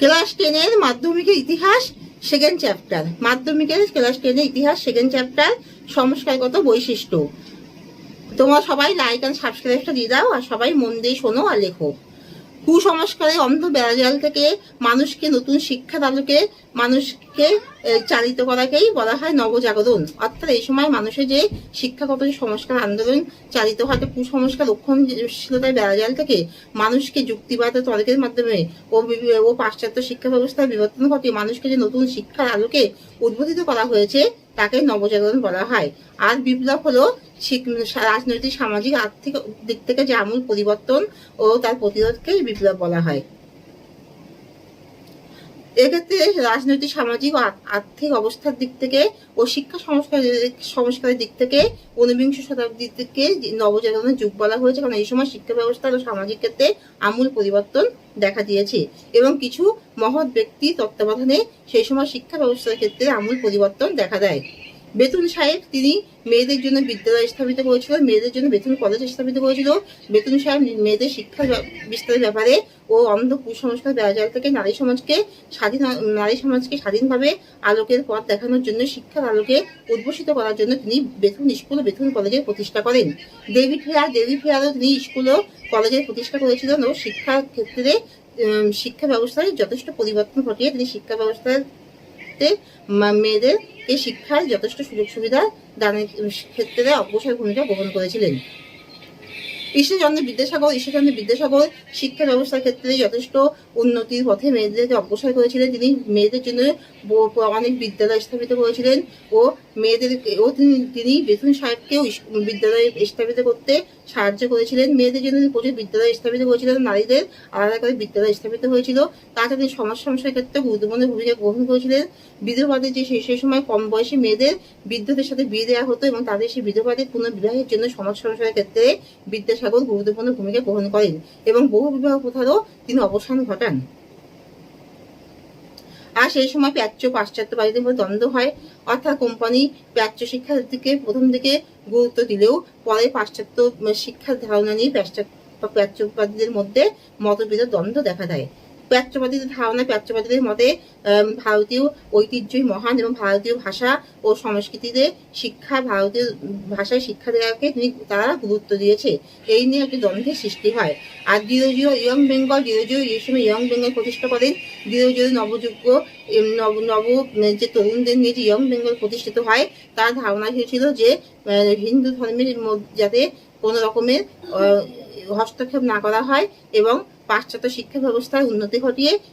Class 10-এর মাধ্যমিকের ইতিহাস second chapter, মাধ্যমিকের ক্লাস 10-এর ইতিহাস সেকেন্ড চ্যাপ্টার, সংস্কারগত বৈশিষ্ট্য। তোমরা সবাই লাইক অ্যান্ড সাবস্ক্রাইবটা দিয়ে দাও, আর সবাই মন দিয়ে শোনো আর লেখো। কুসংস্কারে অন্ধ বেড়াজাল থেকে মানুষকে নতুন শিক্ষার আলোকে মানুষকে চালিত করাকেই বলা হয় নবজাগরণ। অর্থাৎ এই সময় মানুষের যে শিক্ষাগত যে সংস্কার আন্দোলন চালিত হয়, কুসংস্কার রক্ষণশীলতার বেড়াজাল থেকে মানুষকে যুক্তিবাদ ও তর্কের মাধ্যমে ও পাশ্চাত্য শিক্ষা ব্যবস্থার বিবর্তন ঘটিয়ে মানুষকে যে নতুন শিক্ষার আলোকে উদ্বোধিত করা হয়েছে তাকে নবজাগরণ বলা হয়। আর বিপ্লব হলো রাজনৈতিক, সামাজিক, আর্থিক দিক থেকে যে আমূল পরিবর্তন ও তার প্রতিরোধকে বিপ্লব বলা হয়। এক্ষেত্রে রাজনৈতিক, সামাজিক ও আর্থিক অবস্থার দিক থেকে ও শিক্ষা সংস্কারের দিক থেকে ঊনবিংশ শতাব্দীর থেকে নবজাগরণের যুগ বলা হয়েছে, কারণ এই সময় শিক্ষা ব্যবস্থা ও সামাজিক ক্ষেত্রে আমূল পরিবর্তন দেখা দিয়েছে এবং কিছু মহৎ ব্যক্তি তত্ত্বাবধানে সেই সময় শিক্ষা ব্যবস্থার ক্ষেত্রে আমূল পরিবর্তন দেখা দেয়। বেতুন সাহেব তিনি মেয়েদের জন্য বিদ্যালয় স্থাপিত করেছিল, মেয়েদের জন্য বেতুন কলেজ স্থাপিত করেছিল। বেতুন সাহেব মেয়েদের শিক্ষা বিস্তারের ব্যাপারে ও অন্ধ কুসংস্কার বেড়াজাল থেকে নারী সমাজকে স্বাধীনভাবে আলোকের পথ দেখানোর জন্য, শিক্ষার আলোকে উদ্ভাসিত করার জন্য তিনি বেতুন স্কুল ও বেতুন কলেজের প্রতিষ্ঠা করেন। দেবী ফেয়ারও তিনি স্কুল ও কলেজের প্রতিষ্ঠা করেছিলেন ও শিক্ষার ক্ষেত্রে শিক্ষা ব্যবস্থায় যথেষ্ট পরিবর্তন ঘটিয়ে তিনি শিক্ষা ব্যবস্থাতে মেয়েদের এই শিক্ষার যথেষ্ট সুযোগ সুবিধা দানের ক্ষেত্রে অগ্রসর ভূমিকা গ্রহণ করেছিলেন। ঈশ্বরচন্দ্র বিদ্যাসাগর শিক্ষা ব্যবস্থার ক্ষেত্রে যথেষ্ট উন্নতির পথে মেয়েদেরকে অগ্রসর করেছিলেন। তিনি মেয়েদের জন্য অনেক বিদ্যালয় স্থাপিত করেছিলেন ও তিনি বেতুন সাহেবকেও বিদ্যালয় স্থাপিত করতে সাহায্য করেছিলেন। মেয়েদের জন্য তিনি প্রচুর বিদ্যালয় স্থাপিত করেছিলেন, নারীদের আলাদা করে বিদ্যালয় স্থাপিত হয়েছিল। তাছাড়া তিনি সমাজ সংস্কারের ক্ষেত্রে গুরুত্বপূর্ণ ভূমিকা গ্রহণ করেছিলেন। বিধবাদের যে সেই সময় কম বয়সী মেয়েদের বৃদ্ধদের সাথে বিয়ে দেওয়া হতো এবং তাদের সেই বিধবাদের পুনর্বিবাহের জন্য সমাজ সংস্কারের ক্ষেত্রে বিদ্যাসাগর গুরুত্বপূর্ণ ভূমিকা গ্রহণ করেন এবং বহু বিবাহ প্রথারও তিনি অবসান ঘটান। আর সেই সময় প্রাচ্য পাশ্চাত্যবাদীদের মধ্যে দ্বন্দ্ব হয়, অর্থাৎ কোম্পানি প্রাচ্য শিক্ষার দিকে প্রথম দিকে গুরুত্ব দিলেও পরে পাশ্চাত্য শিক্ষার ধারণা নিয়ে প্রাচ্যবাদীদের মধ্যে মতভেদ দ্বন্দ্ব দেখা দেয়। প্রাচ্যবাদীদের মতে ভারতীয় ঐতিহ্যই মহান এবং ভারতীয় ভাষা ও সংস্কৃতিতে ভারতীয় ভাষায় শিক্ষা দেওয়াকে তারা গুরুত্ব দিয়েছে। এই নিয়ে একটি দ্বন্দ্বের সৃষ্টি হয়। আর ডিরোজিও ইয়ং বেঙ্গল প্রতিষ্ঠা করেন। ডিরোজিও নব যে তরুণদের নিয়ে যে ইয়ং বেঙ্গল প্রতিষ্ঠিত হয়, তার ধারণা হয়েছিল যে হিন্দু ধর্মের যাতে কোনো রকমের হস্তক্ষেপ না করা হয় এবং পাশ্চাত্য শিক্ষা ব্যবস্থায় উন্নতি ঘটিয়ে